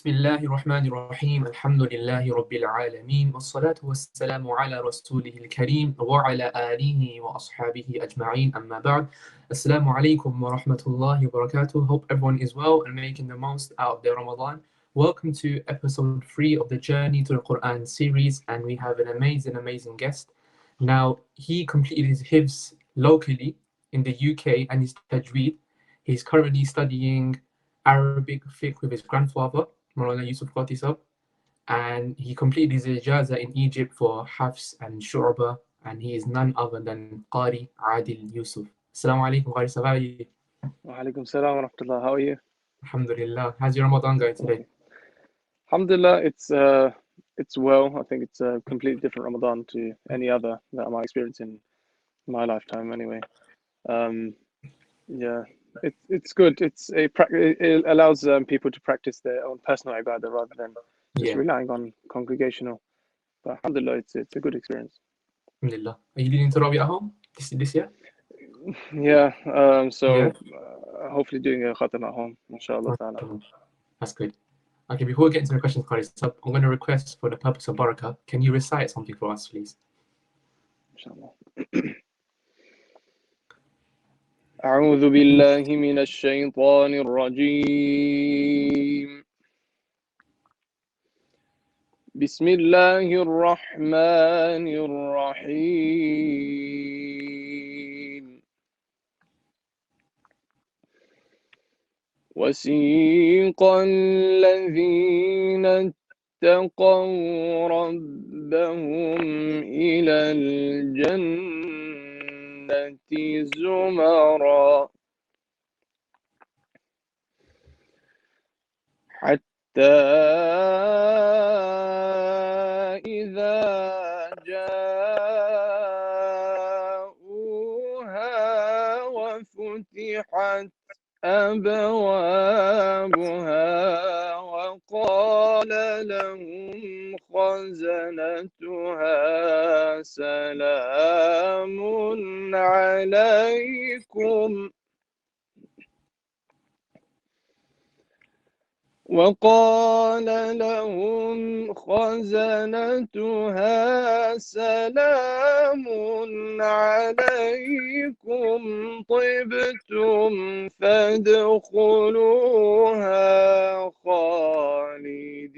بسم الله الرحمن الرحيم الحمد لله رب العالمين والصلاة والسلام على رسوله الكريم وعلى آله وأصحابه أجمعين أما بعد السلام عليكم ورحمة الله وبركاته. Hope everyone is well and making the most out of their Ramadan. Welcome to episode 3 of the Journey to the Quran series, and we have an amazing guest. Now, he completed his Hifz locally in the UK and his Tajweed. He's currently studying Arabic fiqh with his grandfather, Maulana Yusuf, and he completed his ijaza in Egypt for Hafiz and Shu'ba, and he is none other than Qari Adil Yusuf. Assalamu alaikum, Qari, how are you? Wa alaikum salam wa rahmatullah. How are you? Alhamdulillah. How's your Ramadan going today? Alhamdulillah, it's well. I think it's a completely different Ramadan to any other that I might experience in my lifetime anyway. Yeah, it's good. It allows people to practice their own personal ibadah rather than just relying on congregational. But alhamdulillah, it's a good experience. Alhamdulillah. Are you leading Tarawih at home this year? Yeah, hopefully doing a khatam at home, inshallah ta'ala. That's good. Okay, before we get into the questions, Qari, so I'm going to request for the purpose of barakah, can you recite something for us, please? Inshallah. أعوذ بالله من الشيطان الرجيم. بسم الله الرحمن الرحيم. وسيق الذين اتقوا ربهم إلى الجنة زمرا حتى إذا جاءوها وفتحت أبوابها وقال لهم خزنتها سلام عليكم طبتم فادخلوها خالدين.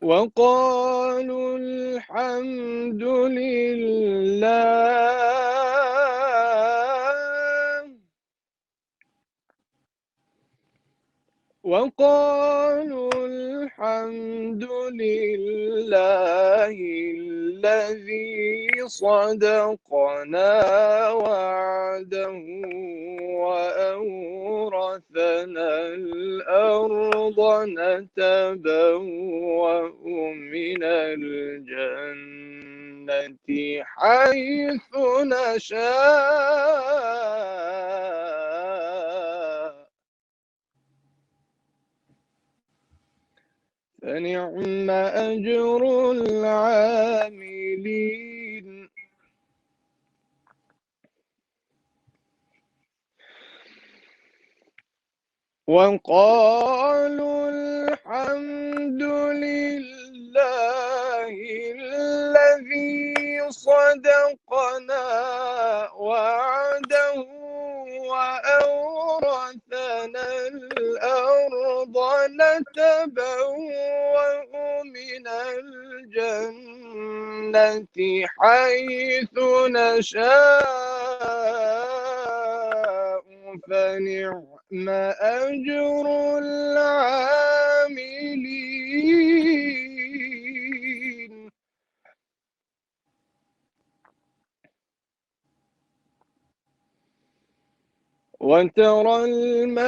وقالوا الحمد لله الذي صدقنا وعده وأورثنا الأرض نتبوأ من الجنة حيث نشاء فنعم أجر العاملين. وقالوا الحمد لله الذي صدقنا وعده وأورثنا الأرض نتبوأ من الجنة حيث نشاء فنعم أجر العاملين. وترى الملائكة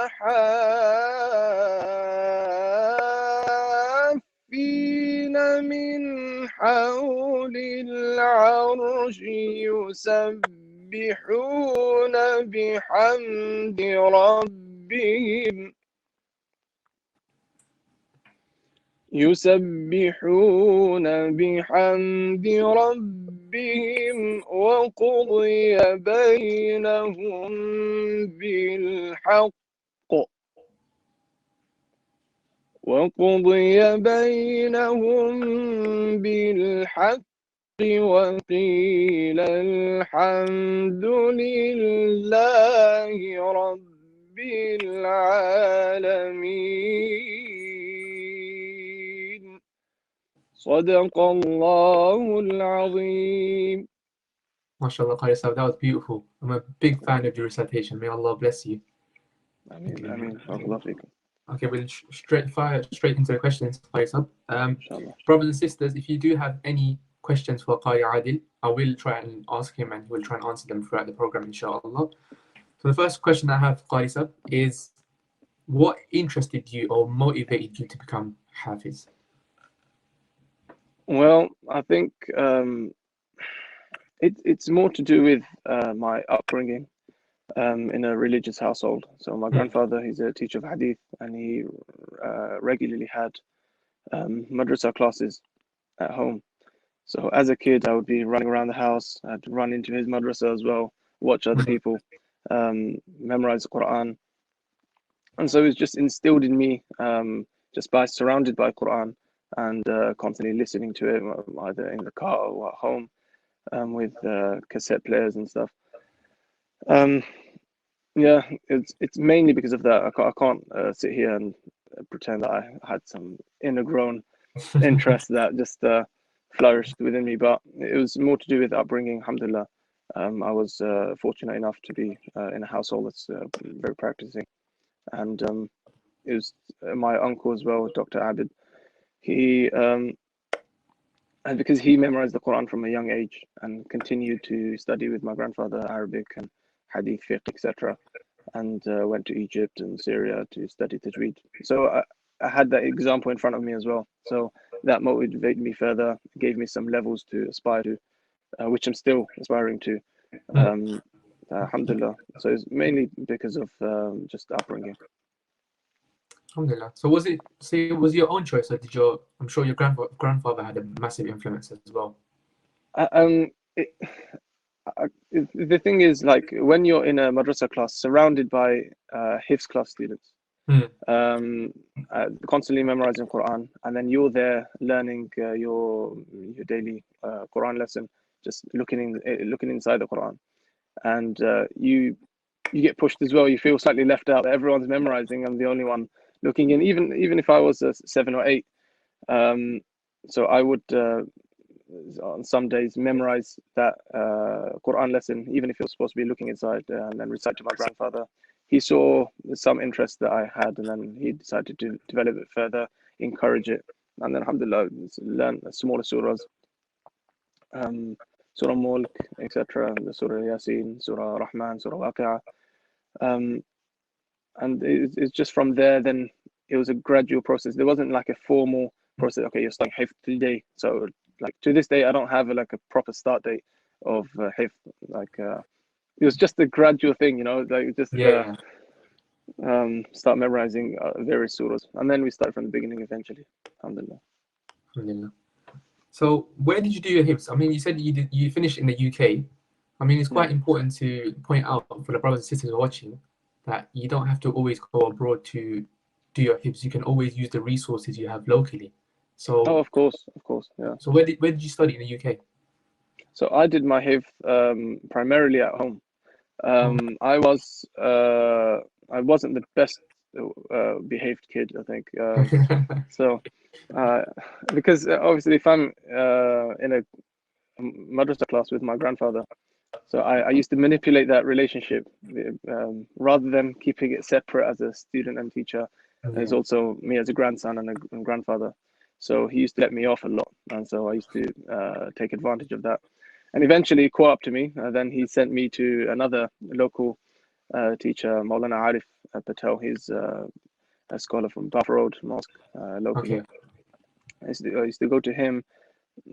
حافين من حول العرش يسبحون بحمد ربهم يسبحون بحمد ربهم وقضي بينهم بالحق وقيل الحمد لله رب العالمين صدق الله العظيم. MashaAllah, Qari Sahib, that was beautiful. I'm a big fan of your recitation. May Allah bless you. Ameen. Barakallahu feekum. Okay, we'll straight into the questions, Qari Sahib. Inshallah. Brothers and sisters, if you do have any questions for Qari Adil, I will try and ask him and he will try and answer them throughout the program, inshallah. So the first question I have, Qari Sahib, is what interested you or motivated you to become Hafiz? Well, I think it's more to do with my upbringing in a religious household. So my grandfather, he's a teacher of Hadith, and he regularly had madrasa classes at home. So as a kid, I would be running around the house. I'd run into his madrasa as well, watch other people memorize the Quran. And so it was just instilled in me just by surrounded by Quran and constantly listening to it, either in the car or at home with cassette players and stuff. Yeah, it's mainly because of that. I can't sit here and pretend that I had some inner-grown interest that just flourished within me, but it was more to do with upbringing, alhamdulillah. I was fortunate enough to be in a household that's very practicing, and it was my uncle as well, Dr. Adil. He and because he memorized the Quran from a young age and continued to study with my grandfather Arabic and Hadith, fiqh, etc., and went to Egypt and Syria to study tajweed. So I had that example in front of me as well. So that motivated me further, gave me some levels to aspire to, which I'm still aspiring to. Alhamdulillah. So it's mainly because of just upbringing. Alhamdulillah. So was it your own choice, or I'm sure your grandfather had a massive influence as well? The thing is, like, when you're in a madrasa class surrounded by Hifz class students, constantly memorizing Quran, and then you're there learning your daily Quran lesson, just looking inside the Quran, and you get pushed as well. You feel slightly left out. Everyone's memorizing. I'm the only one looking in. Even if I was 7 or 8, so I would on some days memorize that Quran lesson, even if you're supposed to be looking inside, and then recite to my grandfather. He saw some interest that I had, and then he decided to develop it further, encourage it, and then alhamdulillah, learn smaller surahs, Surah Mulk, etc., the Surah Yasin, Surah Rahman, Surah Waqi'ah. And it's just from there, then it was a gradual process. There wasn't like a formal process. Okay, you're starting Hifz today. So like to this day, I don't have a proper start date of Hifz. It was just a gradual thing, like just start memorizing various surahs, and then we start from the beginning eventually. Alhamdulillah. Alhamdulillah. So where did you do your Hifz? I mean, you said you finished in the UK. I mean, it's quite important to point out for the brothers and sisters watching that you don't have to always go abroad to do your Hifz. You can always use the resources you have locally. So of course, yeah. So where did you study in the UK? So I did my Hifz primarily at home. I wasn't the best behaved kid, I think. So because obviously if I'm in a madrasa class with my grandfather, so I used to manipulate that relationship rather than keeping it separate as a student and teacher. There's also me as a grandson and a grandfather. So he used to let me off a lot, and so I used to take advantage of that. And eventually caught up to me. Then he sent me to another local teacher, Maulana Arif Patel. He's a scholar from Buff Road Mosque locally. I used to go to him.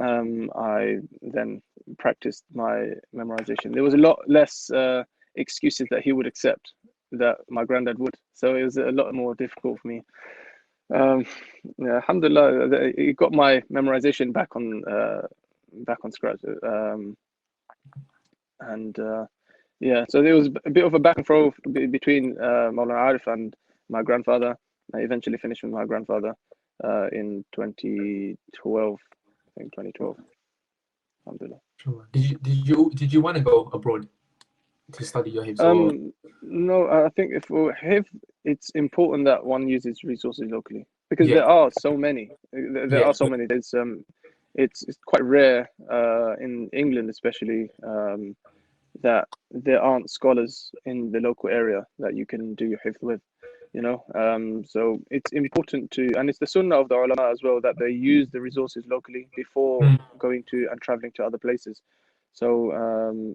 I then practiced my memorization. There was a lot less excuses that he would accept that my granddad would. So it was a lot more difficult for me. Um, yeah, alhamdulillah, it got my memorization back on scratch. And yeah, so there was a bit of a back and forth between Maulana Arif and my grandfather. I eventually finished with my grandfather in 2012. I think 2012. Alhamdulillah. Sure. Did you want to go abroad to study your Hifz or No, I think if it's important that one uses resources locally because yeah, there are so many. There yeah, are so many. It's quite rare in England, especially that there aren't scholars in the local area that you can do your hifz with, you know. So it's important to, and it's the sunnah of the ulama as well that they use the resources locally before mm, going to and traveling to other places. So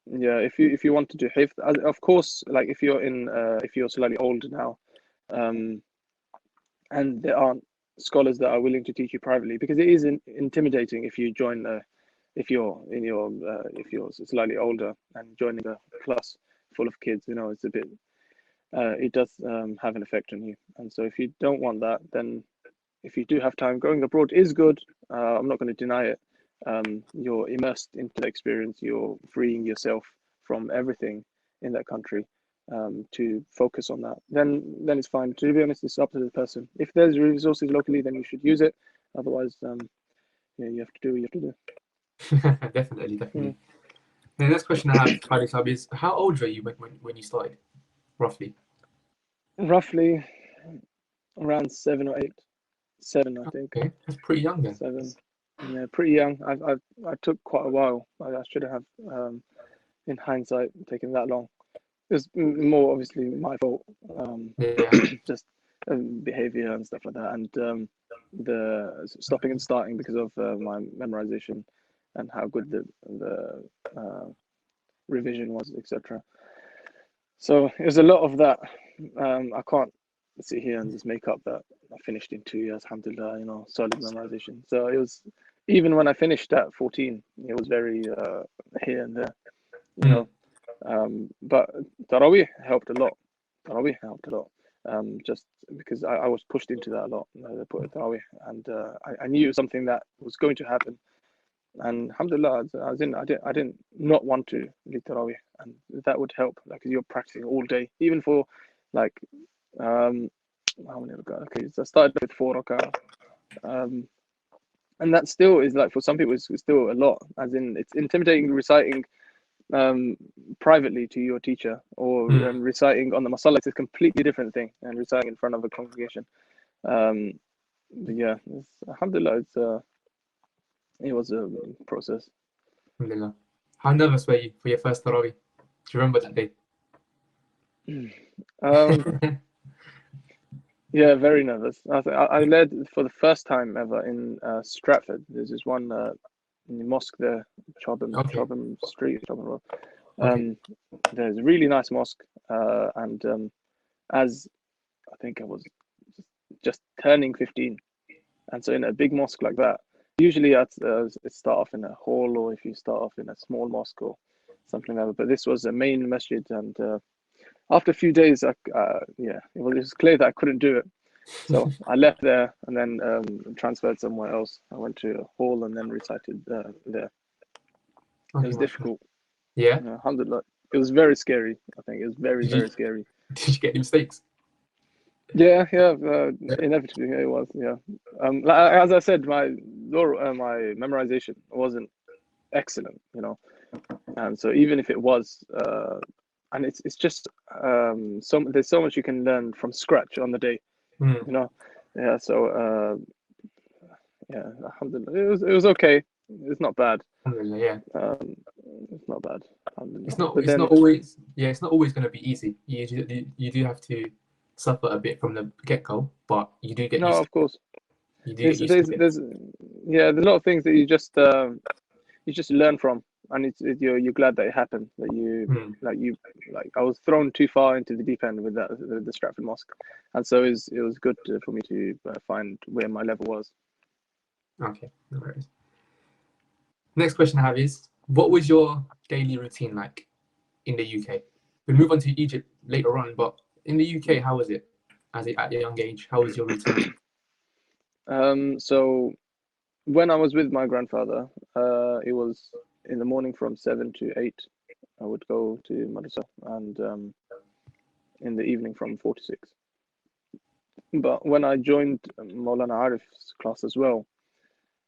yeah, if you want to do hifz, of course, like if you're slightly older now, um, and there aren't scholars that are willing to teach you privately, because it is intimidating if you join if you're in your if you're slightly older and joining a class full of kids, you know, it's a bit it does have an effect on you. And so if you don't want that, then if you do have time, going abroad is good. I'm not going to deny it. You're immersed into the experience. You're freeing yourself from everything in that country to focus on that. Then it's fine. To be honest, it's up to the person. If there's resources locally, then you should use it. Otherwise, yeah, you have to do what you have to do. definitely, definitely. The next question I have, Hafiz, is how old were you when you started, roughly? Roughly around 7 or 8. 7, I think. Okay, that's pretty young then. 7. Yeah, pretty young. I took quite a while. I should have, in hindsight, taken that long. It was more obviously my fault, Yeah. just behavior and stuff like that, and the stopping and starting because of my memorization and how good the revision was, etc. So it was a lot of that. I can't sit here and just make up that I finished in 2 years, alhamdulillah, you know, solid memorization. So it was, even when I finished at 14, it was very here and there, you Mm. know. But Tarawih helped a lot. Tarawih helped a lot. Just because I was pushed into that a lot, they put Tarawih, and I knew it was something that was going to happen. And alhamdulillah, I didn't not want to lead Tarawih, and that would help. Like you're practicing all day, even for like how many have I got? Okay, so I started with 4 rak'ah, and that still is like for some people it's still a lot. As in, it's intimidating reciting privately to your teacher, or Mm. reciting on the masala. It's a completely different thing, and reciting in front of a congregation. But yeah, alhamdulillah, it was a process. Alhamdulillah. How nervous were you for your first Tarawih? Do you remember that day? Um, yeah, very nervous. I led for the first time ever in Stratford. There's this one mosque there, Okay. Chobham Street, Chobham Road. Okay. There's a really nice mosque, and as I think I was just turning 15, and so in a big mosque like that, usually I'd start off in a hall, or if you start off in a small mosque or something like that. But this was a main masjid, and after a few days, yeah, it was clear that I couldn't do it. So I left there and then transferred somewhere else. I went to a hall and then recited there. It Okay, was mashallah. difficult. Yeah. Alhamdulillah. It was very scary. I think it was very, Did you very scary. did you get any mistakes? Yeah, yeah, Yeah. inevitably it was. Yeah, as I said, my memorization wasn't excellent, you know, and so even if it was, and it's just there's so much you can learn from scratch on the day, Mm. you know. Yeah, so yeah, alhamdulillah, it was okay. It's not bad. Alhamdulillah, yeah. It's not bad, It's alhamdulillah. not But it's not then, always yeah, it's not always going to be easy. You do have to suffer a bit from the get-go, but you do get no, used to of course, it. You do get used to there's it. yeah, there's a lot of things that you just learn from, and you're glad that it happened. That Mm. you like I was thrown too far into the deep end with the Stratford Mosque, and so it was good for me to find where my level was. Okay, no worries. Next question I have is, what was your daily routine like in the UK? We'll move on to Egypt later on, but in the UK, how was it? at a young age? How was your routine? So when I was with my grandfather, it was in the morning from 7 to 8. I would go to madrasa, and in the evening from 4 to 6. But when I joined Maulana Arif's class as well,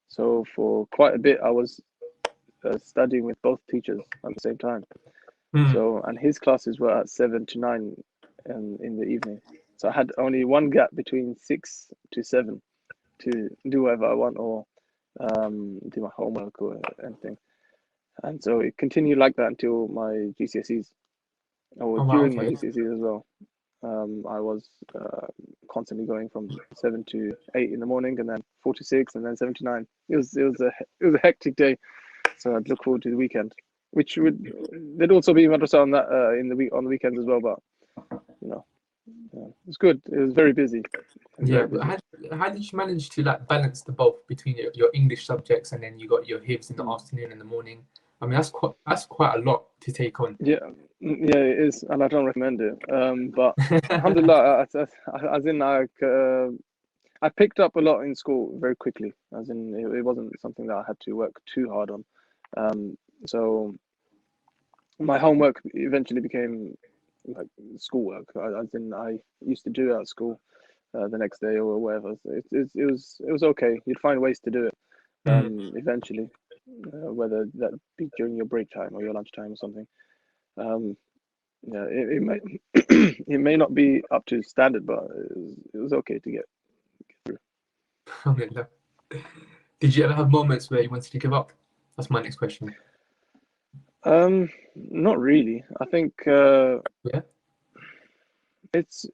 so for quite a bit I was studying with both teachers at the same time. So, and his classes were at 7 to 9 in the evening. So I had only one gap between 6 to 7 to do whatever I want, or do my homework or anything. And so it continued like that until my GCSEs, or Oh wow, during my okay. GCSEs as well. I was constantly going from 7 to 8 in the morning, and then 4 to 6, and then 7 to 9. It was a hectic day. So I'd look forward to the weekend, which there'd also be madrasa on that on the weekends as well. But you know, yeah, it was good. It was very busy. Yeah, Very but busy. how did you manage to like balance the both between your English subjects and then you got your Hifz in the afternoon and the morning? I mean, that's quite a lot to take on. Yeah, yeah, it is, and I don't recommend it. But alhamdulillah, as in I picked up a lot in school very quickly. As in, it wasn't something that I had to work too hard on. So my homework eventually became like schoolwork. As in, I used to do it at school the next day or whatever. So it was okay. You'd find ways to do it eventually, whether that be during your break time or your lunchtime or something. Yeah, it may it may not be up to standard, but it was okay to get through. Alhamdulillah. Did you ever have moments where you wanted to give up? That's my next question. Not really. I think Yeah. it's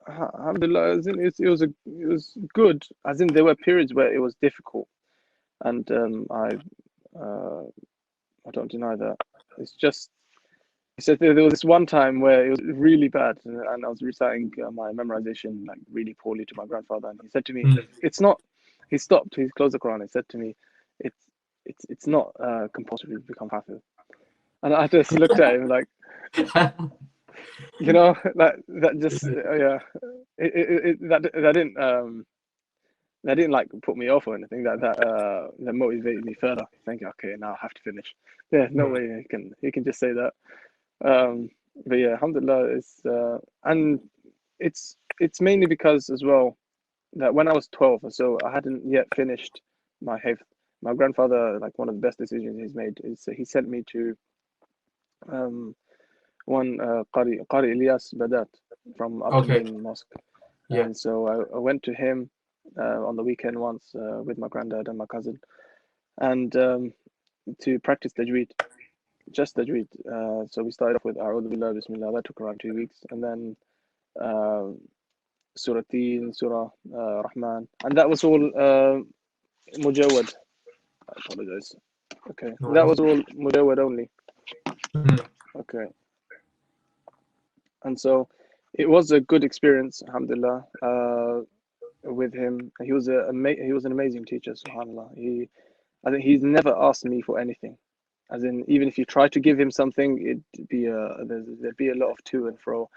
alhamdulillah, as in it was good. As in there were periods where it was difficult, and uh, I don't deny that. It's just he said there was this one time where it was really bad, and I was reciting my memorization like really poorly to my grandfather, and he said to me, "It's not." He stopped. He closed the Quran and said to me, "It's it's not compulsory to become Hafiz." And I just looked at him like, that just yeah, that didn't like put me off or anything. That motivated me further. Thinking, okay, now I have to finish. Yeah, no way he can just say that. But yeah, alhamdulillah, and it's mainly because as well that when I was 12, so I hadn't yet finished my hifz. My grandfather, like one of the best decisions he's made, is he sent me to um, one Qari Ilyas Badat from Upton Okay. Lane Mosque. Yeah. And so I went to him on the weekend once with my granddad and my cousin, and to practice tajweed, just tajweed. So we started off with A'udhu Billah Bismillah. That took around 2 weeks, and then uh, Surah Teen, Surah Rahman, and that was all Mujawwad. I apologize. Okay, No that worries. was all Mujawwad only. Mm. Okay, and so it was a good experience, alhamdulillah, with him. He was an amazing teacher, subhanallah. I think he's never asked me for anything. As in, even if you try to give him something, there'd be a lot of to and fro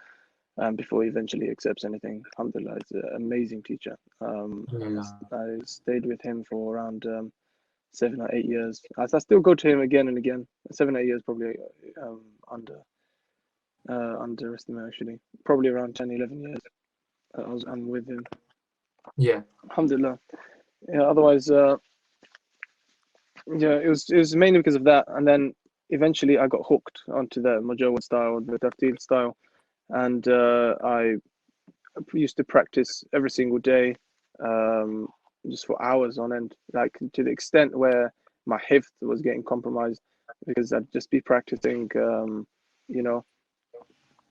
before he eventually accepts anything. Alhamdulillah, he's an amazing teacher. Alhamdulillah. I stayed with him for around 7 or 8 years. I still go to him again and again. 7 or 8 years probably under underestimate actually. Probably around 10, 11 years. I'm with him. Yeah. Alhamdulillah. Yeah. Otherwise, yeah, it was mainly because of that, and then eventually I got hooked onto the Mujawwad style, the Tartil style, and I used to practice every single day, just for hours on end, like to the extent where my hifz was getting compromised because I'd just be practicing, you know,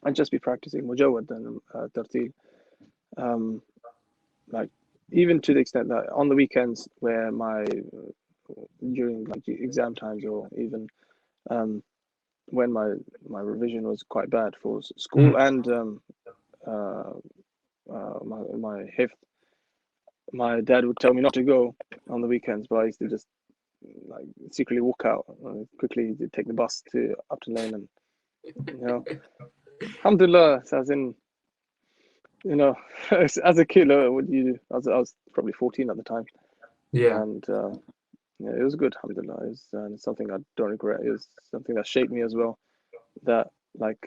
I'd just be practicing Mujawwad and Tartil, like even to the extent that on the weekends where during like exam times or even when my revision was quite bad for school Mm. and uh, my hifz, my dad would tell me not to go on the weekends, but I used to just like secretly walk out, quickly take the bus to Upton Lane, and alhamdulillah, so as in you know, as a kid, what do you do? I was probably 14 at the time, Yeah, and yeah, it was good, alhamdulillah. It was something I don't regret. It was something that shaped me as well. That like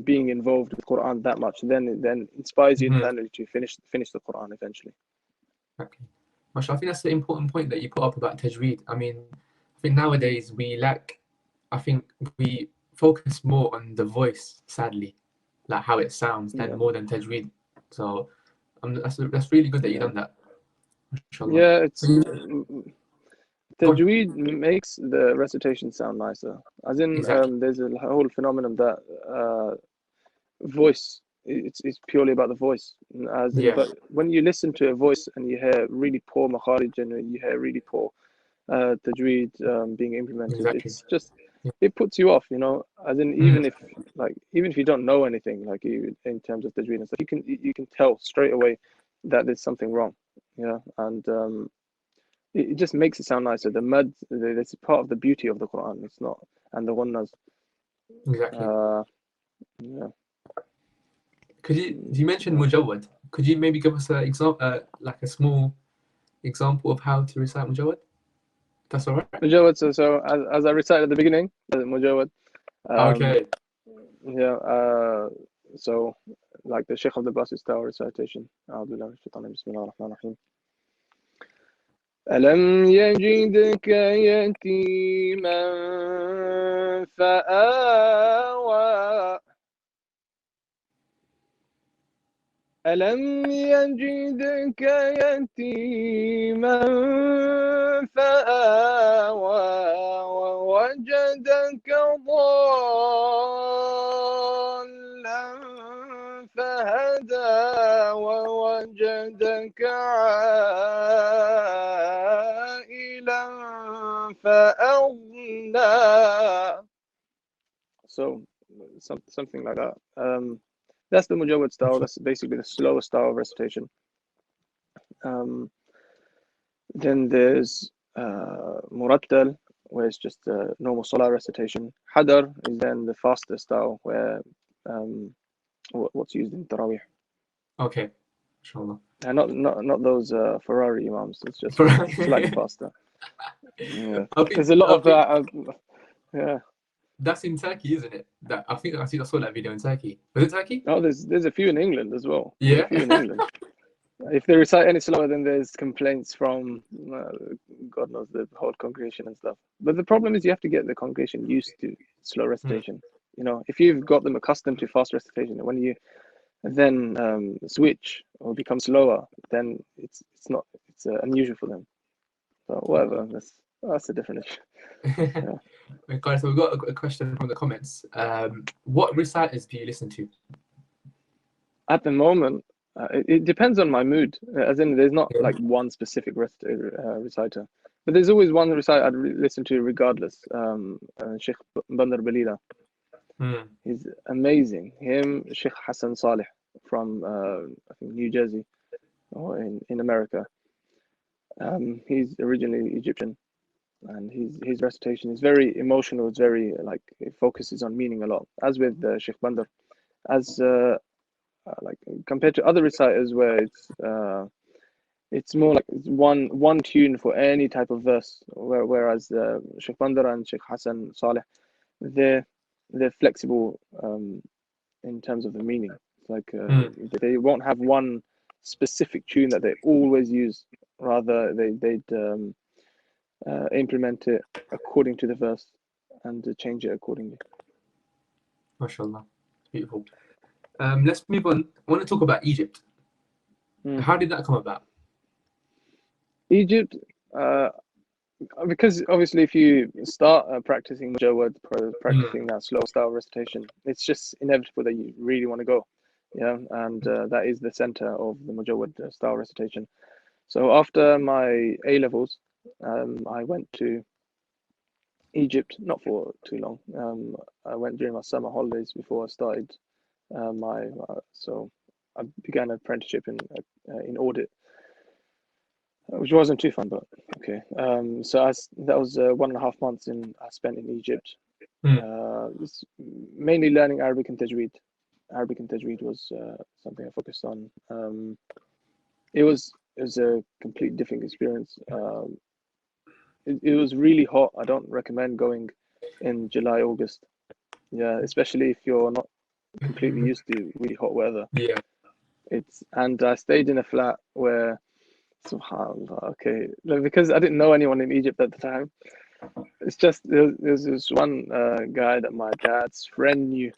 being involved with Quran that much, then inspires you mm-hmm. internally to finish the Quran eventually. Exactly. Mashallah, I think that's the important point that you put up about tajweed. I mean, I think nowadays I think we focus more on the voice, sadly, like how it sounds, than Yeah, more than tajweed. So that's really good that you've yeah, done that. Mashallah. yeah. So It's go on. Tajweed makes the recitation sound nicer. As in, Exactly. there's a whole phenomenon that voice. It's purely about the voice. As in, Yeah, but when you listen to a voice and you hear really poor makharij and you hear really poor tajweed being implemented, exactly. it's just Yeah. it puts you off. You know, as in Mm, even if you don't know anything like you in terms of tajweed and stuff, you can tell straight away that there's something wrong. Yeah, and it just makes it sound nicer. The mud, it's part of the beauty of the Quran. It's not, and the oneness. exactly. Uh, yeah. You mentioned mujawwad. Could you maybe give us an example, like a small example of how to recite mujawwad? That's all right. Mujawad. So as I recited at the beginning, Mujawad. Um, Okay. yeah. So like the Sheikh of the Bus style recitation. أعوذ بالله من الشيطان الرجيم. بسم الله الرحمن الرحيم. ألم يجدك يتيما فآوى ألم يجدك يتيما فآوى ووجدك ضالا فهدى ووجدك عائلا فأغنى. So something like that. That's the Mujawwad style. That's basically the slower style of recitation. Then there's Murattal, where it's just a normal Salah recitation. Hadar is then the faster style, where what's used in Tarawih. Okay. Inshallah. And not those Ferrari imams. It's just slightly faster. Yeah, there's a lot I of think yeah. that's in Turkey, isn't it? That I saw that video in Turkey. Was it Turkey? Oh, there's a few in England as well. There's a Yeah. few in England. If they recite any slower, then there's complaints from God knows the whole congregation and stuff. But the problem is you have to get the congregation used to slow Mm, recitation. You know, if you've got them accustomed to fast recitation, when you then switch or become slower, then it's unusual for them. So whatever, that's a different issue. Yeah. Okay, so we've got a question from the comments. What reciters do you listen to? At the moment, it depends on my mood. As in, there's not Yeah. like one specific reciter, but there's always one reciter I'd listen to regardless. Sheikh Bandar Balila, Mm, he's amazing. Him, Sheikh Hassan Saleh from I think New Jersey or in America. He's originally Egyptian, and his recitation is very emotional. It's very like it focuses on meaning a lot, as with Sheikh Bandar. As like compared to other reciters where it's more like one tune for any type of verse, whereas Sheikh Bandar and Sheikh Hassan Saleh, they're they're flexible in terms of the meaning. It's like mm. they won't have one specific tune that they always use. Rather, they'd implement it according to the verse and change it accordingly. MashaAllah. Beautiful. Let's move on. I want to talk about Egypt. Mm. How did that come about? Egypt, uh, because obviously if you start practicing Mujawwad, Mm, practicing that slow style recitation, it's just inevitable that you really want to go. Yeah, and that is the center of the Mujawwad style recitation. So after my A levels, I went to Egypt, not for too long. I went during my summer holidays before I started so I began an apprenticeship in audit, which wasn't too fun, but okay. So that was 1.5 months I spent in Egypt. mm. It's mainly learning Arabic and Tajweed. Arabic and Tajweed was something I focused on. It was a complete different experience. It was really hot. I don't recommend going in July, August. Yeah, especially if you're not completely used to really hot weather. Yeah. And I stayed in a flat where, subhanallah, okay, because I didn't know anyone in Egypt at the time. It's just there's this one guy that my dad's friend knew.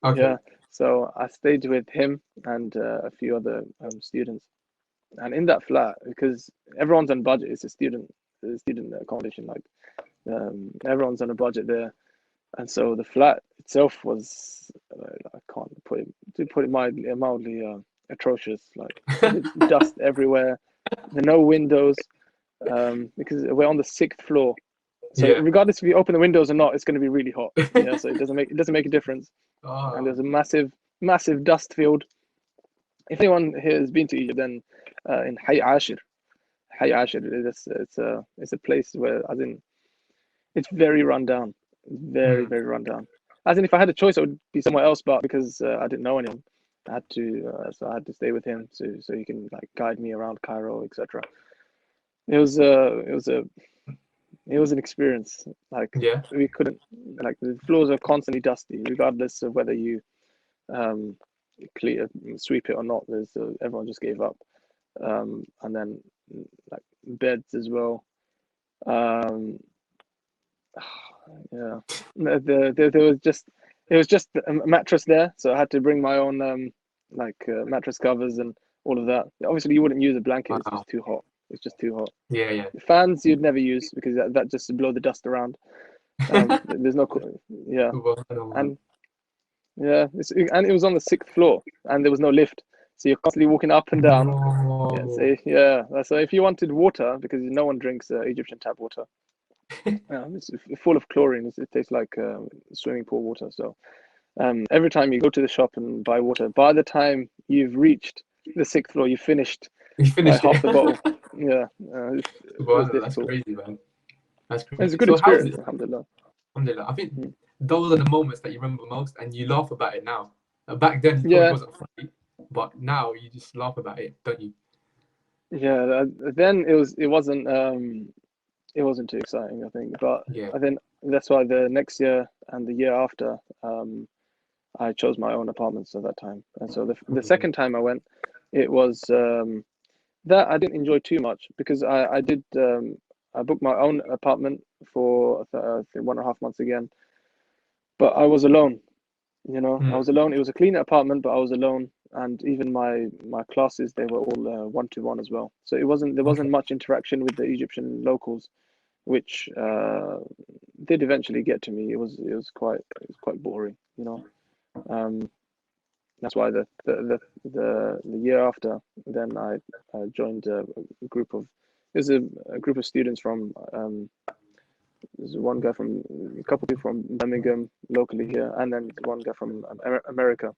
Okay. Yeah, so I stayed with him and a few other students. And in that flat, because everyone's on budget, it's a student accommodation. Like everyone's on a budget there, and so the flat itself was I can't put it mildly atrocious. Like dust everywhere, there are no windows, because we're on the 6th floor. So Yeah. regardless if you open the windows or not, it's going to be really hot. Yeah, so it doesn't make a difference. And Oh, there's a massive dust field. If anyone here has been to Egypt, then in Hayy Ashir, it's a place where, as in, it's very run down, very run down. As in, if I had a choice, I would be somewhere else, but because I didn't know anyone, so I had to stay with him, so he can like guide me around Cairo, etc. It was an experience. Like yeah. we couldn't, like the floors are constantly dusty, regardless of whether you um sweep it or not. Everyone just gave up. And then like beds as well. Um, yeah, there was just it was just a mattress there, so I had to bring my own mattress covers and all of that. Obviously, you wouldn't use a blanket; it's Wow. just too hot. It's just too hot. Yeah, yeah. The fans you'd never use because that just blow the dust around. There's no, yeah, Subhanallah. and yeah, and it was on the 6th floor, and there was no lift, so you're constantly walking up and down. Yeah, No. so yeah, so if you wanted water, because no one drinks Egyptian tap water, it's full of chlorine. It tastes like swimming pool water. So every time you go to the shop and buy water, by the time you've reached the 6th floor, you finished You like finished half it. the bottle. Yeah, it was Subhanallah, that's difficult. crazy, man. That's It's a crazy. good So how's experience, it? alhamdulillah. Alhamdulillah. I think Mm. those are the moments that you remember most, and you laugh about it now. Back then, it probably Yeah, wasn't funny, but now you just laugh about it, don't you? yeah. Then it wasn't too exciting, I think. But Yeah. I think that's why the next year and the year after, I chose my own apartments at that time. And so the second time I went, it was that I didn't enjoy too much because I booked my own apartment for I think 1.5 months again, but I was alone. You know, I Mm. was alone. It was a clean apartment, but I was alone, and even my classes they were all 1-to-1 as well. So there Okay. wasn't much interaction with the Egyptian locals, which did eventually get to me. It was quite boring, you know. Um, that's why the year after, then I joined a group of there's a group of students from there's one guy from a couple people from Birmingham locally here, and then one guy from America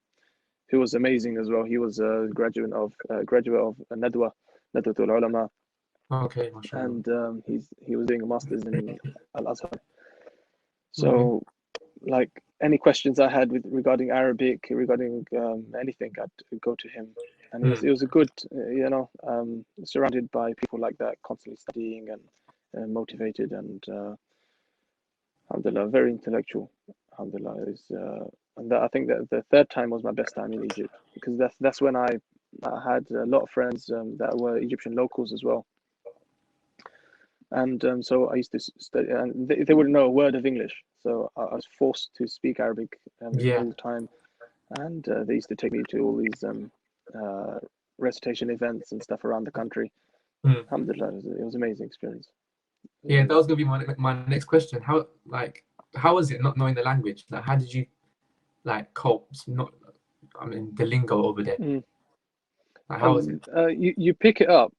who was amazing as well. He was a graduate of Nadwatul Ulama, Okay, mashallah. and he was doing a master's in Al Azhar. Okay. So like any questions I had regarding Arabic, regarding anything, I'd go to him, and Mm. it was a good, surrounded by people like that, constantly studying and motivated, and alhamdulillah, very intellectual. Alhamdulillah is, and I think that the third time was my best time in Egypt because that's when I had a lot of friends that were Egyptian locals as well. And so I used to study, and they wouldn't know a word of English, so I was forced to speak Arabic Yeah. all the time. And they used to take me to all these uh, recitation events and stuff around the country. Mm. Alhamdulillah, it was an amazing experience. Yeah, that was gonna be my next question. How was it not knowing the language? Like, how did you like cope? Not, I mean, the lingo over there. Mm. Like, how was it? You pick it up,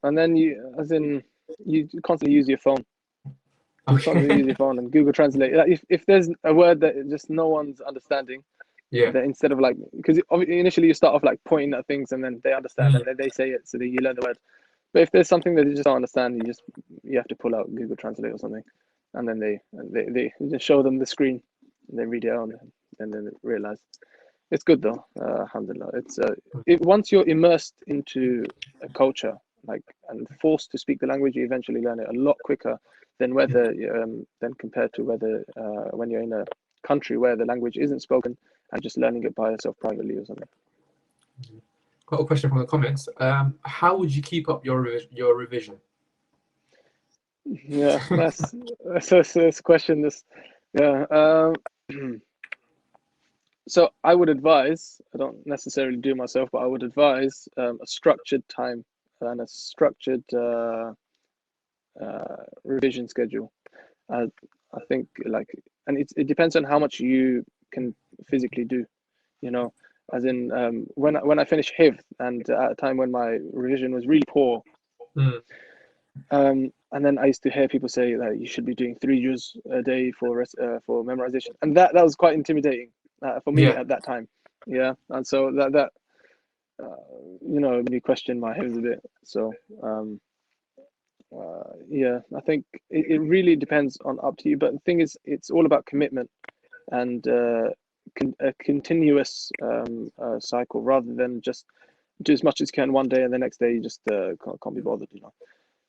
and then as in, you constantly use your phone. You constantly use Okay. your phone and Google Translate. Like, if there's a word that just no one's understanding, Yeah. that instead of like, because initially you start off like pointing at things and then they understand Mm. and then they say it, so that you learn the word. But if there's something that you just don't understand, you have to pull out Google Translate or something, and then they just show them the screen, and they read it out, and then they realize. It's good though, alhamdulillah. Once you're immersed into a culture, like, and forced to speak the language, you eventually learn it a lot quicker than compared to whether when you're in a country where the language isn't spoken and just learning it by yourself privately or something. Got a question from the comments. How would you keep up your revision? Yeah, that's a question. So I would advise, I don't necessarily do myself, but I would advise a structured time and a structured revision schedule. I think, like, and it depends on how much you can physically do, as in when I finished Hifz, and at a time when my revision was really poor. And then I used to hear people say that you should be doing 3 juz a day for memorization, and that was quite intimidating for me at that time. Yeah, and so that made me question my Hifz a bit. So yeah, I think it really depends on up to you. But the thing is, it's all about commitment and a continuous cycle, rather than just do as much as you can one day and the next day you just can't be bothered,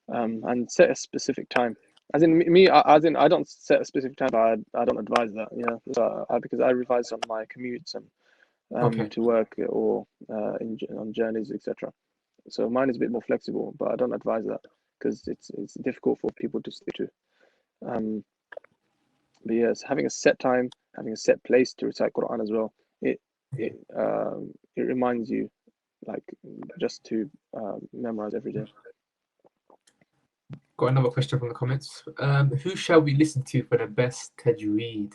and set a specific time. As in me, I don't set a specific time, but I don't advise that, so because I revise on my commutes and to work or on journeys, etc. So mine is a bit more flexible, but I don't advise that because it's difficult for people to stick to. But yes, having a set time, having a set place to recite Quran as well, it reminds you, like, just to memorize every day. Got another question from the comments. Who shall we listen to for the best tajweed?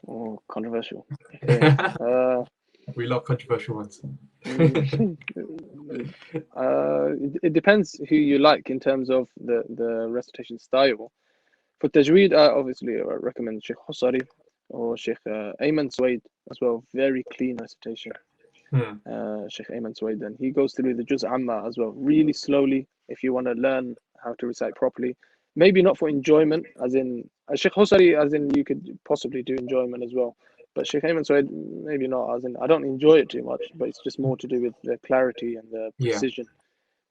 Oh, controversial. Okay. We love controversial ones. It depends who you like in terms of the recitation style. For tajweed, obviously, I recommend Sheikh Husari or Sheikh Ayman Suwaid as well. Very clean recitation. Sheikh Ayman Suwaid, and he goes through the Juz Amma as well, really slowly. If you want to learn how to recite properly, maybe not for enjoyment, as in Sheikh Husari, as in you could possibly do enjoyment as well. But Sheikh Ayman Suwaid, maybe not, as in I don't enjoy it too much, but it's just more to do with the clarity and the precision.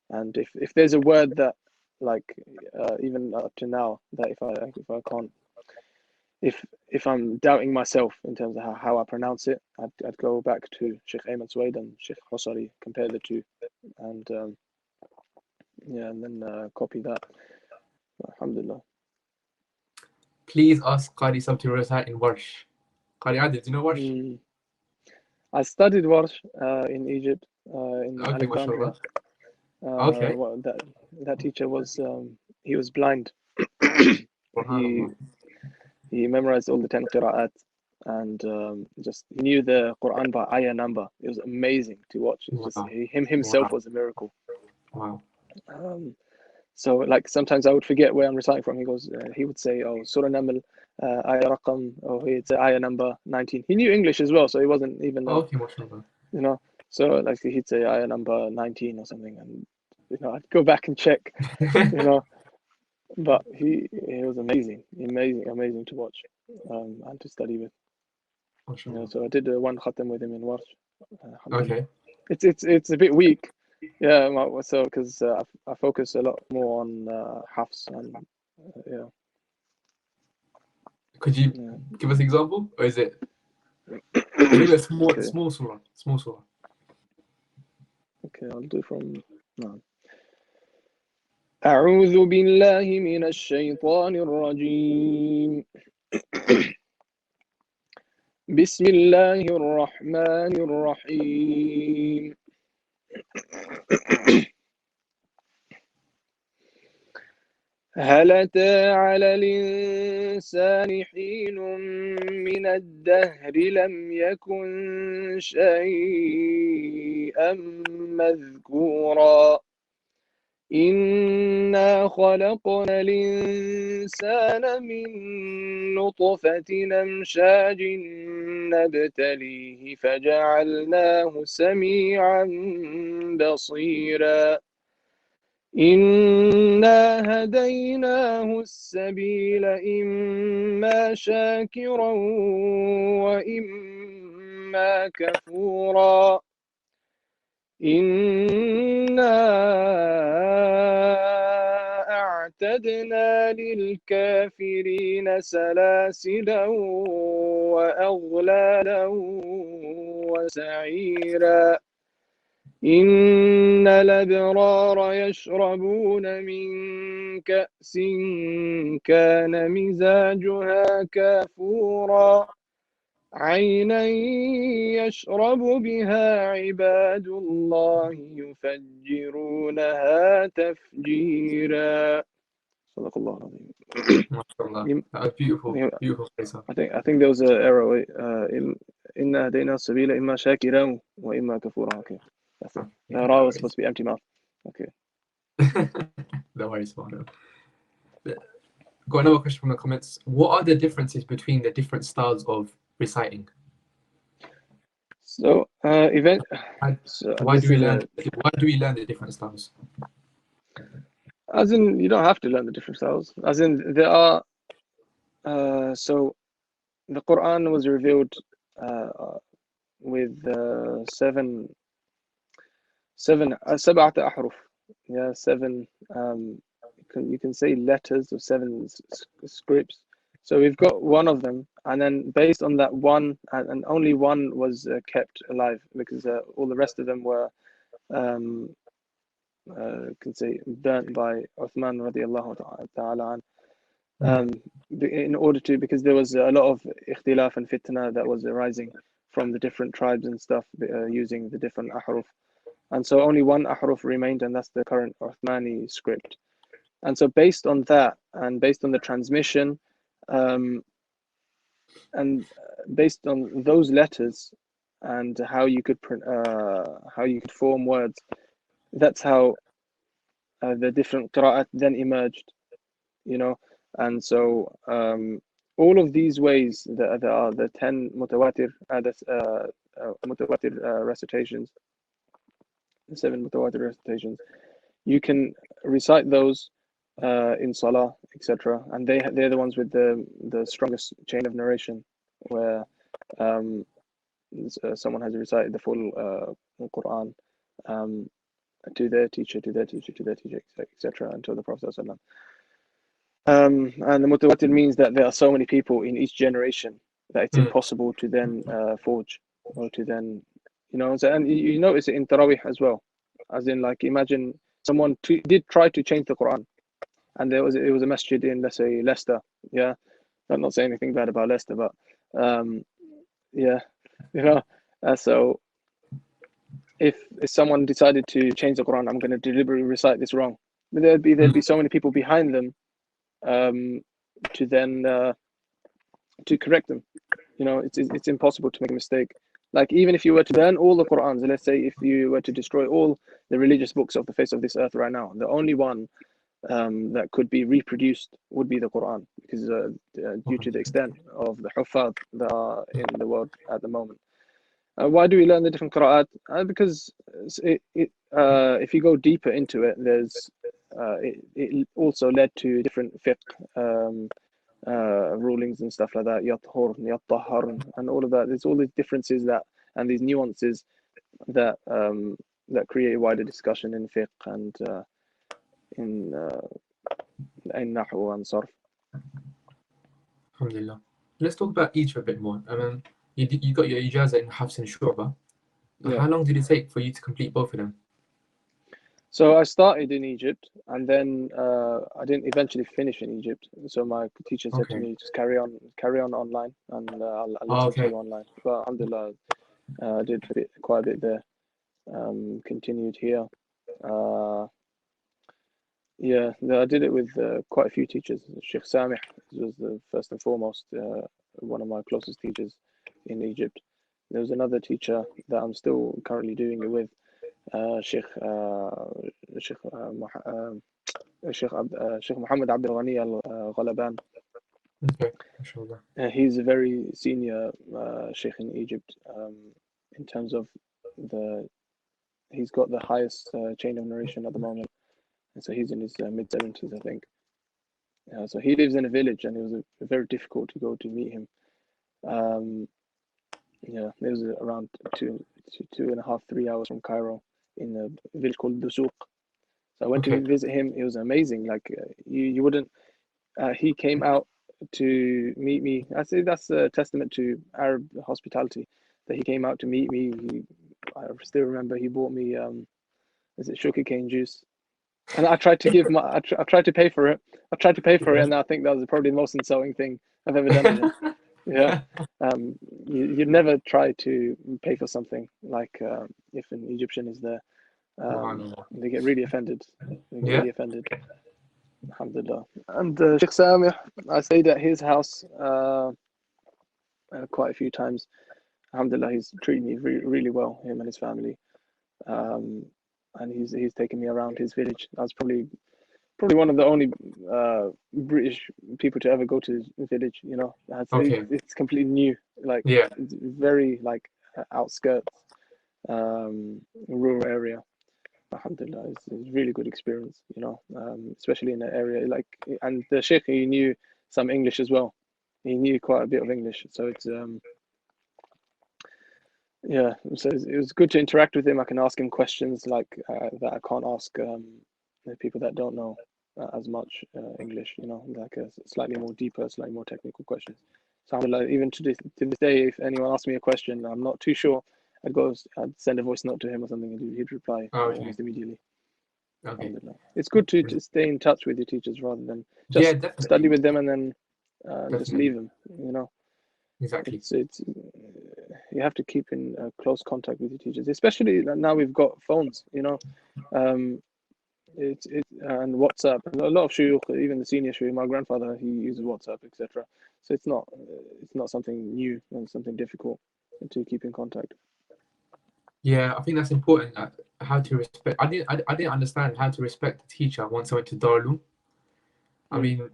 And if there's a word that, like, even up to now, that if I can't, if I'm doubting myself in terms of how I pronounce it, I'd go back to Sheikh Ayman Suwaid and Sheikh Husari, compare the two, and and then copy that. Alhamdulillah. Please ask Qari something to recite in Warsh. Qari Adil, do you know Warsh? I studied Warsh in Egypt, in Alexandria. Well, that teacher was he was blind. He memorized all the 10 qira'at, and just knew the Quran by ayah number. It was amazing to watch. Him himself was a miracle. Wow. So, like, sometimes I would forget where I'm reciting from. He would say, "Oh, Surah Naml, ayah raqam," or he'd say ayah number 19. He knew English as well, so he wasn't even so, like, he'd say ayah number 19 or something, and I'd go back and check, But he was amazing to watch and to study with. So I did one khatam with him in Warsh. It's a bit weak, so because I focus a lot more on Hafs and Could you give us an example, or is it maybe a small surah? Okay, I'll do from no. أعوذ بالله من الشيطان الرجيم. بسم الله الرحمن الرحيم. هل أتى على الإنسان حين من الدهر لم يكن شيئا مذكورا إنا خلقنا الإنسان من نطفة أمشاج نبتليه فجعلناه سميعا بصيرا إنا هديناه السبيل إما شاكرا وإما وإما كفورا إنا أعتدنا للكافرين سلاسلا وأغلالا وسعيرا إن الأبرار يشربون من كأس كان مزاجها كافورا عينا يشرب بها عباد الله يفجرونها تفجيرا. صدق الله العظيم. MashaAllah. That was beautiful, beautiful phrase. I think there was an error. إنا هدينا السبيل إما شاكرا وإما كفورا. Okay, that's it. The ra was supposed to be empty mouth. Okay. No worries about it. Got another question from the comments. What are the differences between the different styles of reciting? So Why do we learn the different styles? As in, you don't have to learn the different styles. As in, there are. So, the Quran was revealed with سبعة أحرف. Yeah, seven. You can say letters of seven scripts. So we've got one of them, and then based on that one, and only one was kept alive, because all the rest of them were, can say, burnt by Uthman radiallahu ta'ala an. In order to, because there was a lot of ikhtilaf and fitna that was arising from the different tribes and stuff, using the different ahruf. And so only one ahruf remained, and that's the current Uthmani script. And so based on that, and based on the transmission, and based on those letters, and how you could form words, that's how the different qira'at then emerged, you know. And so all of these ways, there are the 10 mutawatir recitations, the 7 mutawatir recitations. You can recite those in salah, etc., and they're the ones with the strongest chain of narration, where someone has recited the full Quran to their teacher, etc., until the Prophet ﷺ. And the mutawatir means that there are so many people in each generation that it's impossible to then forge, or to then, you know. So, and you notice it in Tarawih as well, as in, like, imagine someone did try to change the Quran, and it was a masjid in, let's say, Leicester. Yeah, I'm not saying anything bad about Leicester, but yeah, you know. So if someone decided to change the Quran, I'm going to deliberately recite this wrong, but there'd be so many people behind them to then to correct them. You know, it's impossible to make a mistake. Like, even if you were to burn all the Qur'ans, let's say if you were to destroy all the religious books of the face of this earth right now, the only one that could be reproduced would be the Quran, because due to the extent of the huffaz that are in the world at the moment. Why do we learn the different qira'at? Because if you go deeper into it, there's it also led to different fiqh rulings and stuff like that, yathur, yattahar, and all of that. There's all these differences and these nuances that create a wider discussion in fiqh and in nahu and sarf. Alhamdulillah. Let's talk about each a bit more. You got your ijazah in Hafiz and Shu'bah. Yeah. How long did it take for you to complete both of them? So I started in Egypt, and then I didn't eventually finish in Egypt. So my teacher said to me, just carry on online, and I'll listen to you online. But alhamdulillah, I did quite a bit there. Continued here. Yeah, I did it with quite a few teachers. Sheikh Samih was the first and foremost one of my closest teachers in Egypt. There was another teacher that I'm still currently doing it with, Sheikh Muhammad Abdul Ghani al-Ghalaban. Okay, mashallah. He's a very senior sheikh in Egypt, in terms of he's got the highest chain of narration at the moment. And so he's in his mid-70s, I think. So he lives in a village, and it was very difficult to go to meet him. Yeah, it was around 2.5, 3 hours from Cairo in a village called Dusuq. So I went Okay. to visit him. It was amazing. Like you wouldn't. He came out to meet me. I say that's a testament to Arab hospitality. That he came out to meet me. I still remember he bought me is it sugarcane juice? And I tried to give my. I tried to pay for it. I tried to pay for it, and I think that was probably the most insulting thing I've ever done to him. Yeah. You'd never try to pay for something like if an Egyptian is there. Subhanallah. They get really offended. They get Yeah. really offended. Alhamdulillah. And Sheikh Samih, I stayed at his house quite a few times. Alhamdulillah, he's treated me really well, him and his family. And he's taken me around his village. I was probably one of the only British people to ever go to his village. You know, Okay. it's completely new. Like Yeah. it's very like outskirts, rural area. Alhamdulillah, it's a really good experience. You know, especially in an area like, and the Sheikh, he knew some English as well. He knew quite a bit of English, so it's yeah. So it was good to interact with him. I can ask him questions like that I can't ask the people that don't know as much English. You know, like a slightly more deeper, slightly more technical questions. So alhamdulillah, even to this day, if anyone asks me a question, I'm not too sure. I'd send a voice note to him or something, and he'd reply Okay. almost immediately. Okay. Alhamdulillah. It's good to stay in touch with your teachers rather than Yeah, just study definitely. with them and then just Definitely. leave them. You know, Exactly. it's you have to keep in close contact with your teachers, especially now we've got phones. You know, um, it and WhatsApp. And a lot of shuyukh, even the senior shuyukh, my grandfather, he uses WhatsApp, etc. So it's not something new and something difficult to keep in contact. Yeah, I think that's important. Like, how to respect. I didn't understand how to respect the teacher once I went to Darul. I Mm. mean,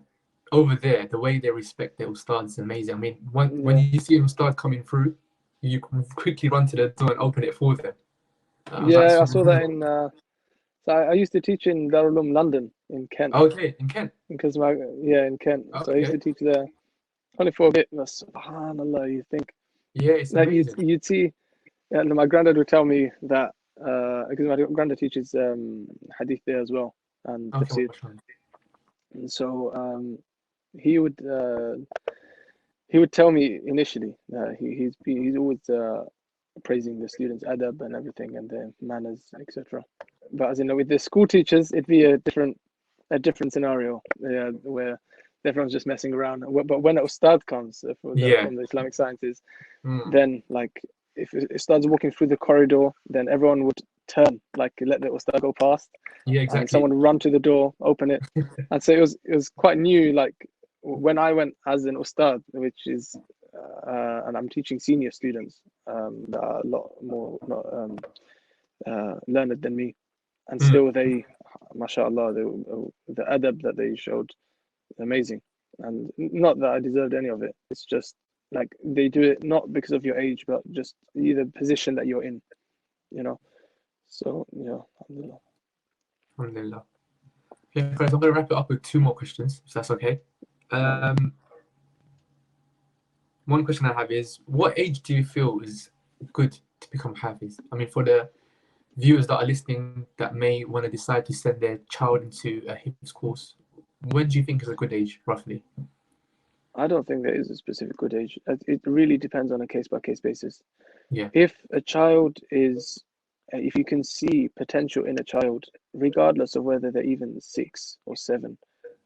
over there, the way they respect their ustads is amazing. I mean, when Yeah, you see an ustad coming through, you can quickly run to the door and open it for them. yeah, That's I saw that really in. So I used to teach in Darul Uloom London in Kent. okay in Kent. Because my yeah in Kent, so I used to Okay, teach there only for a bit. But subhanallah, you think yeah, it's that amazing. you'd see. Yeah, my granddad would tell me that because my granddad teaches hadith there as well and Okay, tafsir, mashallah. and so he would he would tell me initially he's always praising the students' adab and everything and their manners, etc. But as you know, with the school teachers, it'd be a different scenario, where everyone's just messing around. But when Ustad comes Yeah. from the Islamic sciences, Mm. then like if Ustad's walking through the corridor, then everyone would turn, like let the Ustad go past, Yeah, and exactly. someone would run to the door, open it. And so it was quite new. Like when I went as an Ustad, which is and I'm teaching senior students that are a lot more learned than me, and Mm. still they, mashallah, the adab that they showed, amazing. And not that I deserved any of it. It's just like they do it not because of your age, but just the position that you're in, you know. So yeah, alhamdulillah. Alhamdulillah. Okay, guys, I'm going to wrap it up with two more questions, if that's okay. No, Um, one question I have is, what age do you feel is good to become Hafiz? I mean, for the viewers that are listening that may want to decide to send their child into a Hafiz course, when do you think is a good age, roughly? I don't think there is a specific good age. It really depends on a case by case basis. Yeah, If a child is, if you can see potential in a child, regardless of whether they're even 6 or 7,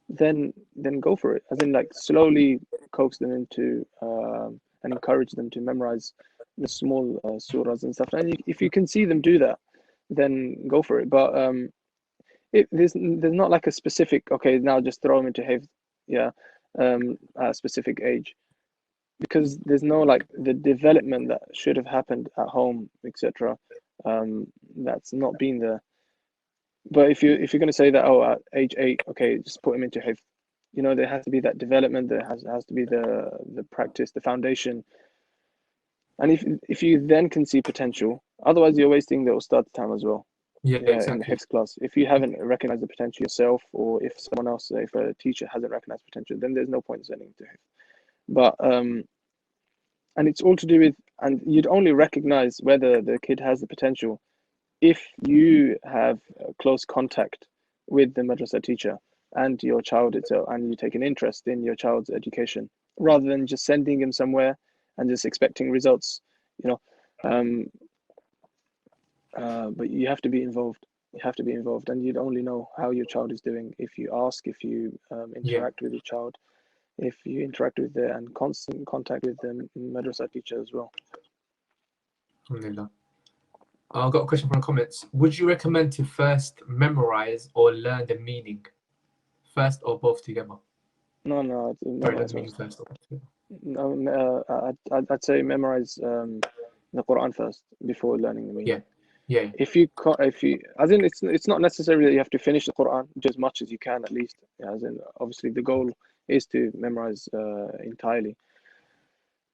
then go for it. As in, like slowly coax them into and encourage them to memorize the small surahs and stuff. And if you can see them do that, then go for it. But there's not like a specific, okay, now just throw them into Hifz, yeah, at a specific age, because there's no like the development that should have happened at home, etc. That's not been there. But if you're going to say that, oh, at age 8, okay, just put him into Hifz. You know, there has to be that development. There has to be the practice, the foundation. And if you then can see potential, otherwise you're wasting the Ustad's time as well. yeah, Yeah, in the exactly. Hifz class. If you haven't recognized the potential yourself, or if someone else, if a teacher hasn't recognized potential, then there's no point in sending it to Hifz. But and it's all to do with And you'd only recognize whether the kid has the potential if you have close contact with the madrasa teacher and your child itself, and you take an interest in your child's education, rather than just sending him somewhere and just expecting results, you know. But you have to be involved. You have to be involved, and you'd only know how your child is doing if you ask, if you interact with your child, if you interact with the and constant contact with the madrasa teacher as well. Alhamdulillah. I've got a question from the comments. Would you recommend to first memorize or learn the meaning? First or both together? No, Sorry, memorize the meaning first. first or both together. No, I'd say memorize the Quran first before learning the meaning. Yeah. If you, as in, it's not necessarily that you have to finish the Quran just as much as you can, at least. As in, obviously, the goal is to memorize entirely.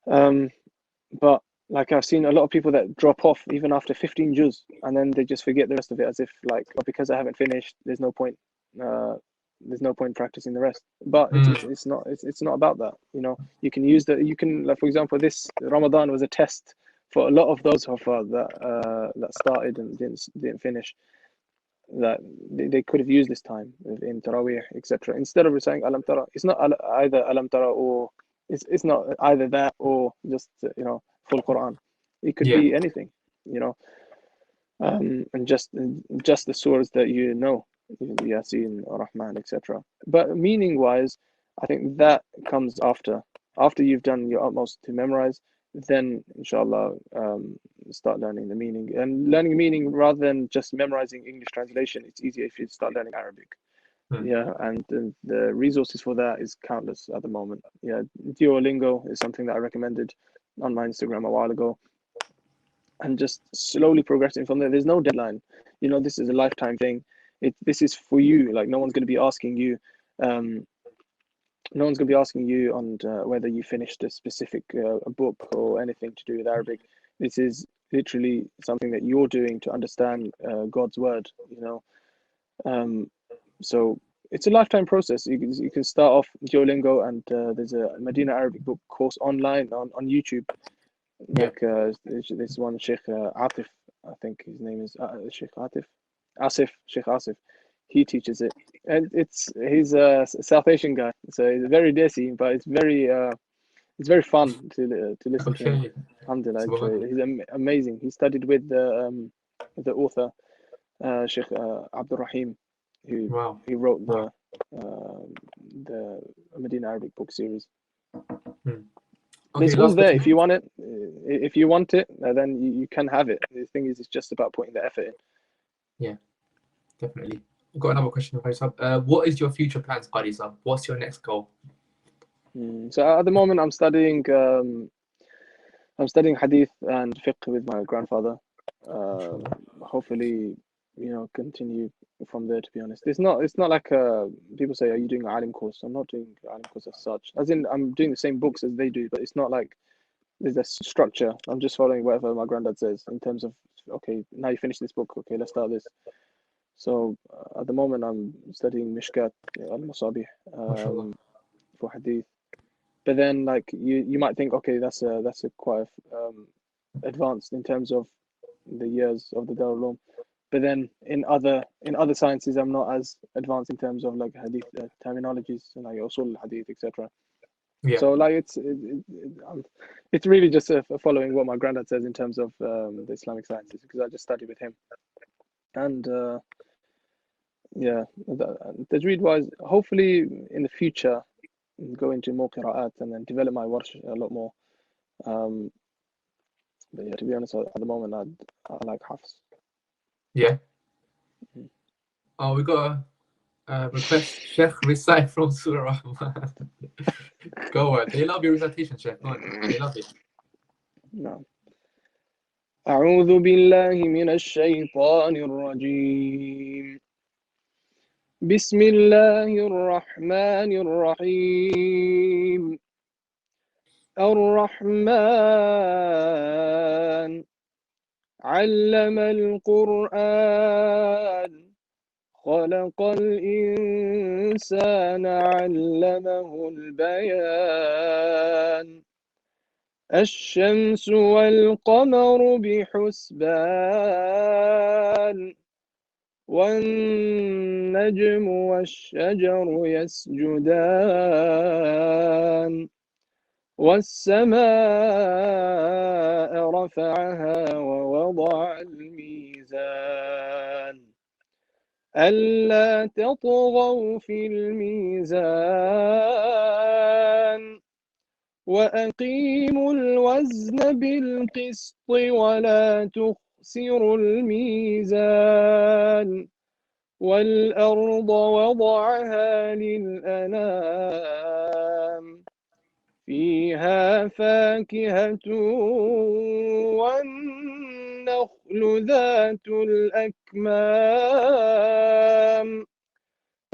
But like I've seen a lot of people that drop off even after 15 juz, and then they just forget the rest of it, as if like, oh, because I haven't finished, there's no point. There's no point practicing the rest. But it's not about that. You know, you can use like, for example, this Ramadan was a test for a lot of those that started and didn't finish. That they could have used this time in Taraweeh, etc. Instead of reciting Alam Tara, it's not either Alam Tara or it's not either that or just full Quran. It could be anything, and just the surahs that you know, Yasin, Rahman, etc. But meaning-wise, I think that comes after you've done your utmost to memorize. Then, inshallah, start learning the meaning. And learning meaning rather than just memorizing English translation, it's easier if you start learning Arabic. Yeah, and the resources for that is countless at the moment. Yeah, Duolingo is something that I recommended on my Instagram a while ago. And just slowly progressing from there. There's no deadline. This is a lifetime thing. This is for you. Like, no one's going to be asking you. No one's going to be asking you on whether you finished a specific book or anything to do with Arabic. This is literally something that you're doing to understand God's word. So it's a lifetime process. You can start off Duolingo, and there's a Medina Arabic book course online on YouTube. Like this one, Sheikh Atif, I think his name is Sheikh Sheikh Asif. He teaches it, and he's a South Asian guy, so he's very desi, but it's very fun to listen to him. Alhamdulillah, he's amazing. He studied with the author Sheikh Abdul Rahim, who wrote the Medina Arabic book series. It's all there if you want it. If you want it, then you can have it. The thing is, it's just about putting the effort in. Yeah, definitely. I've got another question. What is your future plans, Qari? What's your next goal? So at the moment, I'm studying hadith and fiqh with my grandfather. Hopefully, continue from there. To be honest, it's not like people say, "Are you doing an alim course?" I'm not doing an alim course as such. As in, I'm doing the same books as they do, but it's not like there's a structure. I'm just following whatever my granddad says in terms of, okay, now you finish this book, okay, let's start this. So at the moment, I'm studying Mishkat al-Masabih for hadith. But then, like, you might think, okay, that's a quite advanced in terms of the years of the Darul Uloom. But then in other sciences, I'm not as advanced in terms of like hadith terminologies, like usul hadith, etc. So like it's really just following what my granddad says in terms of the Islamic sciences, because I just study with him. And tajweed wise, hopefully in the future go into more qira'at and then develop my warsh a lot more. But yeah, to be honest, at the moment I like Hafiz. Yeah. Oh, we got a request. Sheikh, recite from Surah Rahman. Go on. They love your recitation, Sheikh. Go on. They love it. No. أعوذ بالله من الشيطان الرجيم. بسم الله الرحمن الرحيم. الرحمن علم القرآن خلق الإنسان علمه البيان الشمس والقمر بحسبان والنجم والشجر يسجدان والسماء رفعها ووضع الميزان ألا تطغوا في الميزان وأقيموا الوزن بالقسط ولا تخسروا الميزان والأرض وضعها للأنام فيها فاكهة والنخل ذات الأكمام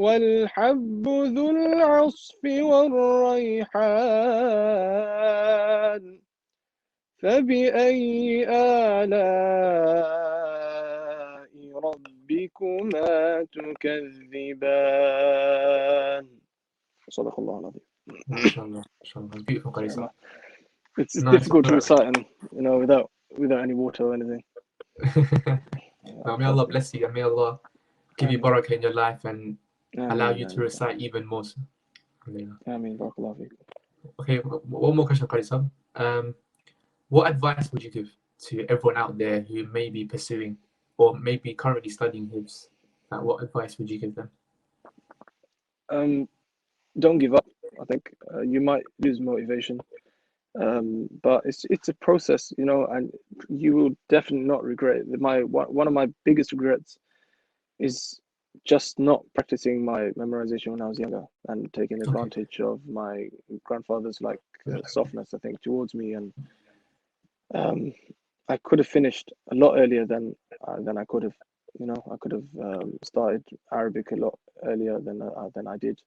والحب ذو العصف والريحان فبأي آلاء ربكما تكذبان صدق الله العظيم. MashaAllah, MashaAllah. It's beautiful, Qari. It's Nice. difficult to recite, and without any water or anything. May Allah bless you, and may Allah give you barakah in your life and allow you to recite even more. Ameen. Barakallahu feekum. Okay, one more question, Qari. What advice would you give to everyone out there who may be pursuing or maybe currently studying Hifz? What advice would you give them? Don't give up. I think you might lose motivation, but it's a process, and you will definitely not regret it. One of my biggest regrets is just not practicing my memorization when I was younger and taking advantage of my grandfather's softness, I think, towards me, and I could have finished a lot earlier than I could have. I could have started Arabic a lot earlier than I did,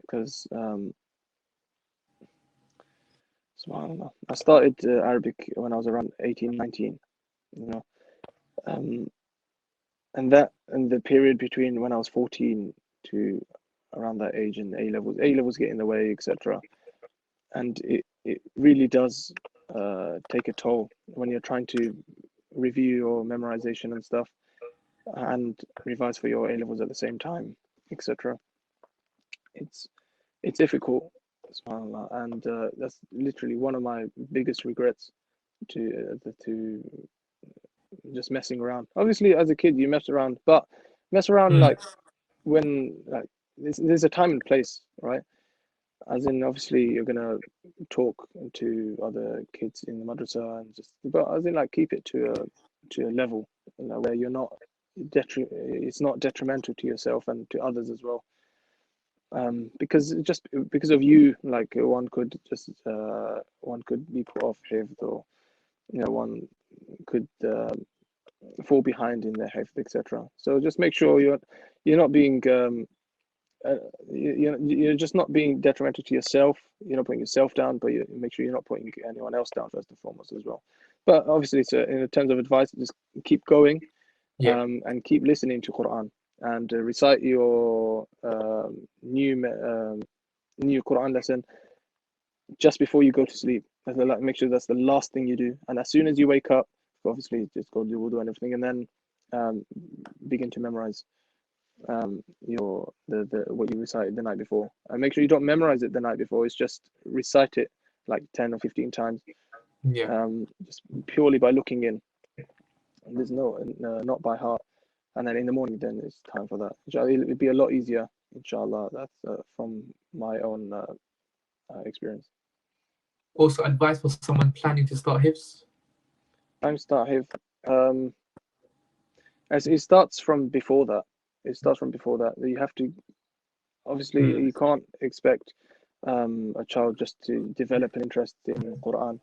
because subhanallah, I started Arabic when I was around 18, 19, and the period between when I was 14 to around that age, and A-levels get in the way, etc. And it really does take a toll when you're trying to review your memorization and stuff and revise for your A-levels at the same time, etc. It's difficult, subhanallah, and that's literally one of my biggest regrets, to just messing around. Obviously, as a kid, you mess around, but mess around when there's a time and place, right? As in, obviously, you're gonna talk to other kids in the madrasa and but as in, keep it to a level, where you're not it's not detrimental to yourself and to others as well. Because of you, one could be put off hifd, or one could fall behind in their hifd, etc. So just make sure you're not being you're just not being detrimental to yourself. You're not putting yourself down, but you make sure you're not putting anyone else down first and foremost as well. But obviously, so in terms of advice, just keep going, and keep listening to Quran, and recite your new Quran lesson just before you go to sleep. Make sure that's the last thing you do, and as soon as you wake up, obviously just go do wudu and everything, and then begin to memorize what you recited the night before. And make sure you don't memorize it the night before. It's just recite it 10 or 15 times. Just purely by looking in. And there's not by heart. And then in the morning, then it's time for that. It'll be a lot easier, inshallah. That's from my own experience. Also, advice for someone planning to start Hifz? Time to start Hifz. As it starts from before that. You have to, obviously, you can't expect a child just to develop an interest in Quran.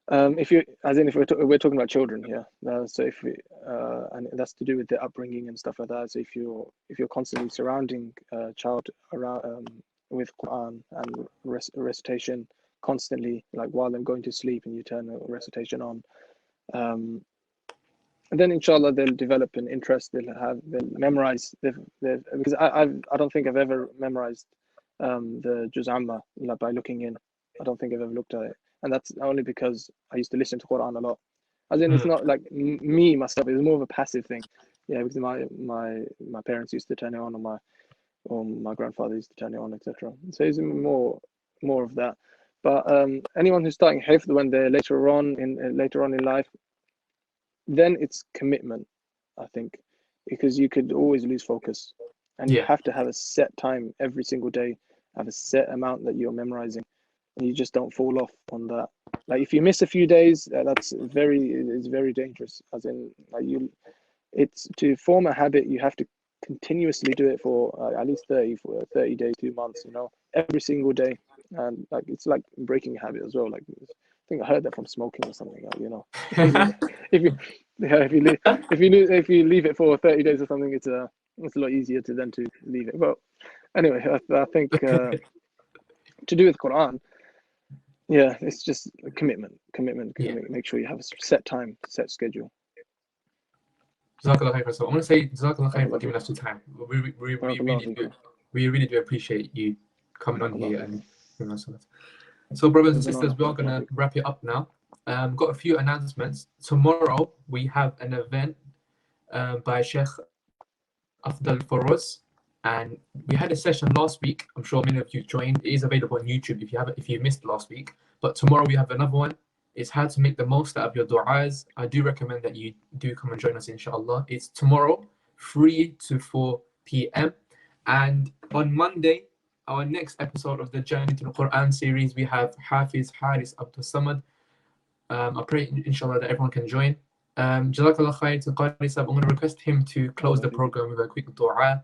We're talking about children here, so and that's to do with their upbringing and stuff like that. So if you're constantly surrounding a child around with Quran and recitation constantly, while they're going to sleep, and you turn the recitation on, and then inshallah they'll develop an interest. They'll memorize. Because I don't think I've ever memorized the Juz Amma by looking in. I don't think I've ever looked at it, and that's only because I used to listen to Quran a lot. As in, it's not like me myself. It was more of a passive thing. Yeah, because my parents used to turn it on, or my grandfather used to turn it on, etc. So it's more of that. But anyone who's starting hifd when they're later on in life, then it's commitment, I think, because you could always lose focus, and you have to have a set time every single day, have a set amount that you're memorizing, and you just don't fall off on that. Like if you miss a few days, it's very dangerous. As in, like it's to form a habit, you have to continuously do it for at least 30 days, 2 months, every single day. And like it's like breaking a habit as well. Like I think I heard that from smoking or something. If you yeah, if you leave it for 30 days or something, it's a lot easier to leave it. But anyway, I think to do with Quran, yeah, it's just commitment. Make sure you have a set time, set schedule. Jazakallah khair. So I want to say Jazakallah khair for giving us the time. We really do appreciate you coming on here and giving us that. So brothers and sisters, we are going to wrap it up now. Got a few announcements. Tomorrow we have an event by Sheikh Adil for us, and we had a session last week. I'm sure many of you joined. It is available on YouTube if you missed last week. But tomorrow we have another one. It's how to make the most out of your du'as. I do recommend that you do come and join us, inshallah. It's tomorrow, 3 to 4 p.m. And on Monday, our next episode of the Journey to the Quran series, we have Hafiz, Abdul Samad. I pray, inshallah, that everyone can join. Jazakallah khair to Qari Sahib. I'm going to request him to close the program with a quick dua.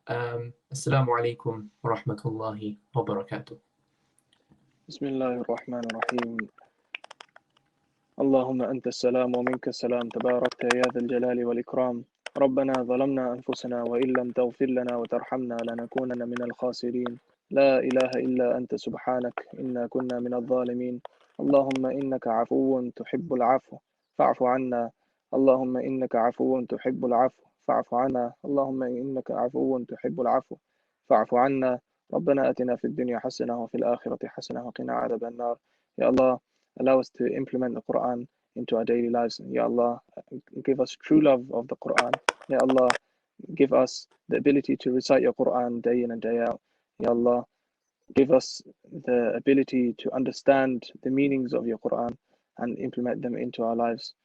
Assalamu alaikum wa rahmatullahi wa barakatuh. Bismillahir Rahmanir Rahim. اللهم أنت السلام ومنك السلام تباركت يا ذا الجلال والإكرام ربنا ظلمنا أنفسنا وإن لم تغفر لنا وترحمنا لنكونن من الخاسرين لا إله إلا أنت سبحانك إنا كنا من الظالمين اللهم إنك عفو تحب العفو فاعف عنا اللهم إنك عفو تحب العفو فاعف عنا اللهم إنك عفو تحب العفو فاعف عنا ربنا أتنا في الدنيا حسنة وفي الآخرة حسنة وقنا عذاب النار. Ya Allah, allow us to implement the Quran into our daily lives. Ya Allah, give us true love of the Quran. Ya Allah, give us the ability to recite your Quran day in and day out. Ya Allah, give us the ability to understand the meanings of your Quran and implement them into our lives.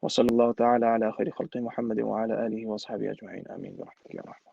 وصلى الله تعالى على خير خلق محمد وعلى آله وصحبه أجمعين آمين برحمتك يا رحمة